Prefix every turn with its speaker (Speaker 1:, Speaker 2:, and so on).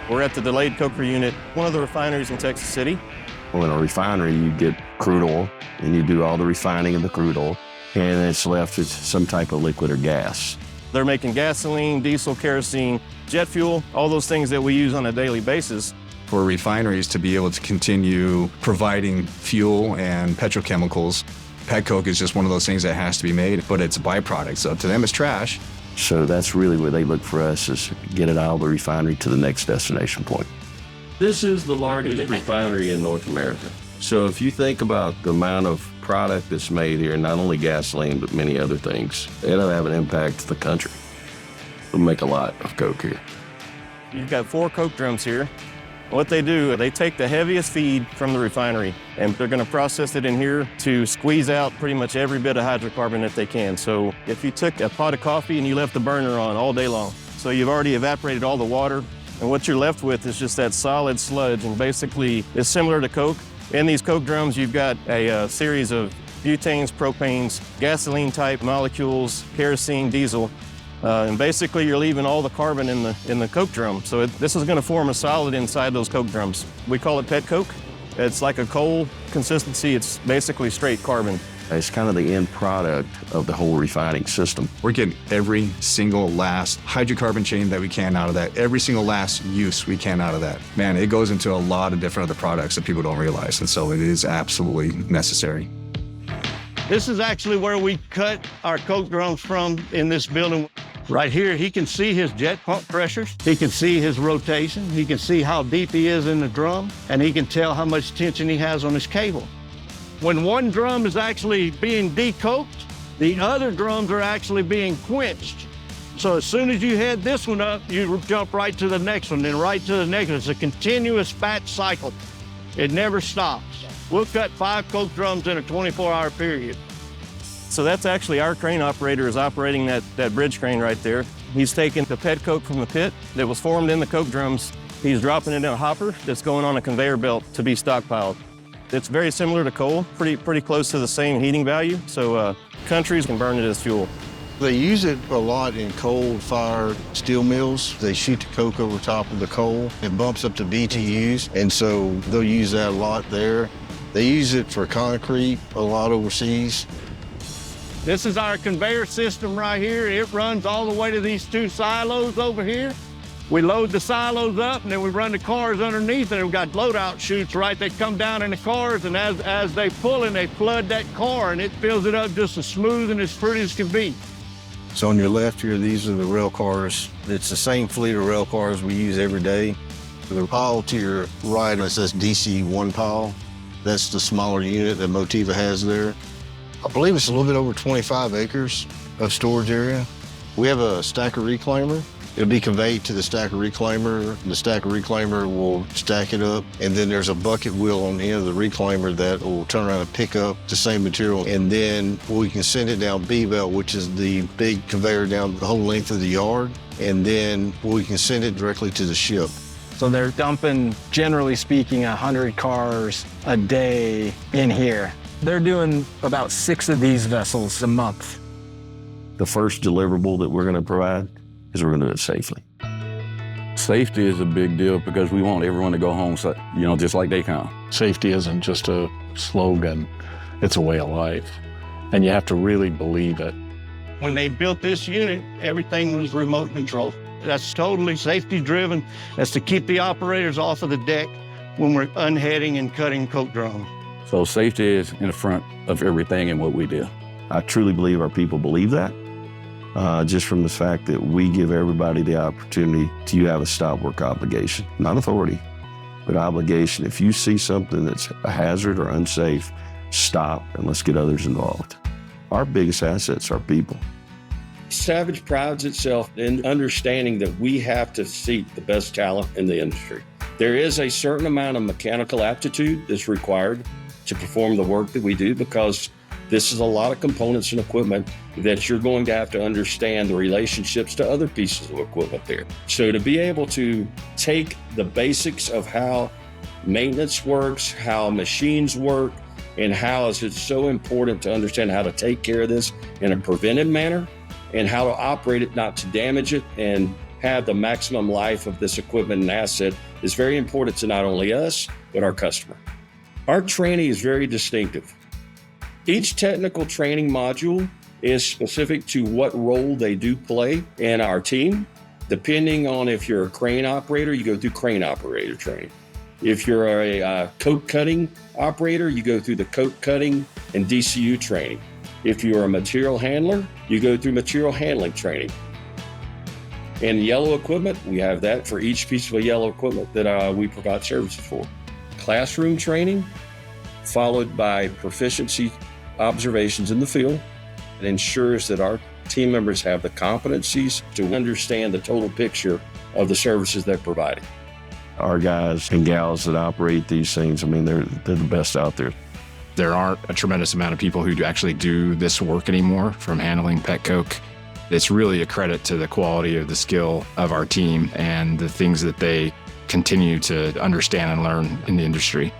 Speaker 1: We're at the delayed coker unit, one of the refineries in Texas City.
Speaker 2: Well, in a refinery, you get crude oil, and you do all the refining of the crude oil, and it's left with some type of liquid or gas.
Speaker 1: They're making gasoline, diesel, kerosene, jet fuel, all those things that we use on a daily basis.
Speaker 3: For refineries to be able to continue providing fuel and petrochemicals, pet coke is just one of those things that has to be made, but it's a byproduct. So to them, it's trash.
Speaker 2: So that's really where they look for us, is get it out of the refinery to the next destination point. This is the largest refinery in North America. So if you think about the amount of product that's made here, not only gasoline, but many other things, it'll have an impact to the country. We'll make a lot of coke here.
Speaker 1: You've got 4 coke drums here. What they do, they take the heaviest feed from the refinery, and they're going to process it in here to squeeze out pretty much every bit of hydrocarbon that they can. So if you took a pot of coffee and you left the burner on all day long, so you've already evaporated all the water, and what you're left with is just that solid sludge, and basically it's similar to coke. In these coke drums, you've got a series of butanes, propanes, gasoline-type molecules, kerosene, diesel, and basically you're leaving all the carbon in the coke drum. So this is going to form a solid inside those coke drums. We call it pet coke. It's like a coal consistency. It's basically straight carbon.
Speaker 2: It's kind of the end product of the whole refining system.
Speaker 3: We're getting every single last hydrocarbon chain that we can out of that, every single last use we can out of that. Man, it goes into a lot of different other products that people don't realize, and so it is absolutely necessary.
Speaker 4: This is actually where we cut our coke drums from in this building. Right here, he can see his jet pump pressures. He can see his rotation. He can see how deep he is in the drum, and he can tell how much tension he has on his cable. When one drum is actually being decoked, the other drums are actually being quenched. So as soon as you head this one up, you jump right to the next one, then right to the next one. It's a continuous batch cycle. It never stops. We'll cut 5 coke drums in a 24-hour period.
Speaker 1: So that's actually our crane operator is operating that bridge crane right there. He's taking the pet coke from the pit that was formed in the coke drums. He's dropping it in a hopper that's going on a conveyor belt to be stockpiled. It's very similar to coal, pretty close to the same heating value, so countries can burn it as fuel.
Speaker 5: They use it a lot in coal-fired steel mills. They shoot the coke over top of the coal. It bumps up the BTUs, and so they'll use that a lot there. They use it for concrete a lot overseas.
Speaker 4: This is our conveyor system right here. It runs all the way to these 2 silos over here. We load the silos up, and then we run the cars underneath, and we've got loadout chutes, right? They come down in the cars, and as they pull in, they flood that car, and it fills it up just as smooth and as pretty as can be.
Speaker 5: So on your left here, these are the rail cars. It's the same fleet of rail cars we use every day. The pile to your right, it says DC1 pile. That's the smaller unit that Motiva has there. I believe it's a little bit over 25 acres of storage area. We have a stacker reclaimer. It'll be conveyed to the stacker reclaimer. The stacker reclaimer will stack it up, and then there's a bucket wheel on the end of the reclaimer that will turn around and pick up the same material, and then we can send it down B-belt, which is the big conveyor down the whole length of the yard, and then we can send it directly to the ship.
Speaker 6: So they're dumping, generally speaking, 100 cars a day in here. They're doing about 6 of these vessels a month.
Speaker 2: The first deliverable that we're going to provide is we're going to do it safely.
Speaker 7: Safety is a big deal because we want everyone to go home, so, just like they come.
Speaker 8: Safety isn't just a slogan, it's a way of life. And you have to really believe it.
Speaker 4: When they built this unit, everything was remote control. That's totally safety driven. That's to keep the operators off of the deck when we're unheading and cutting coke drum.
Speaker 7: So safety is in the front of everything in what we do.
Speaker 2: I truly believe our people believe that, just from the fact that we give everybody the opportunity to have a stop work obligation, not authority, but obligation. If you see something that's a hazard or unsafe, stop and let's get others involved. Our biggest assets are people.
Speaker 9: Savage prides itself in understanding that we have to seek the best talent in the industry. There is a certain amount of mechanical aptitude that's required to perform the work that we do, because this is a lot of components and equipment that you're going to have to understand the relationships to other pieces of equipment there. So to be able to take the basics of how maintenance works, how machines work, and how is it so important to understand how to take care of this in a preventive manner and how to operate it, not to damage it, and have the maximum life of this equipment and asset is very important to not only us, but our customer. Our training is very distinctive. Each technical training module is specific to what role they do play in our team. Depending on if you're a crane operator, you go through crane operator training. If you're a coat cutting operator, you go through the coat cutting and DCU training. If you're a material handler, you go through material handling training. And yellow equipment, we have that for each piece of yellow equipment that we provide services for. Classroom training, followed by proficiency observations in the field. It ensures that our team members have the competencies to understand the total picture of the services they're providing.
Speaker 2: Our guys and gals that operate these things, I mean, they're the best out there.
Speaker 10: There aren't a tremendous amount of people who actually do this work anymore, from handling pet coke. It's really a credit to the quality of the skill of our team and the things that they continue to understand and learn in the industry.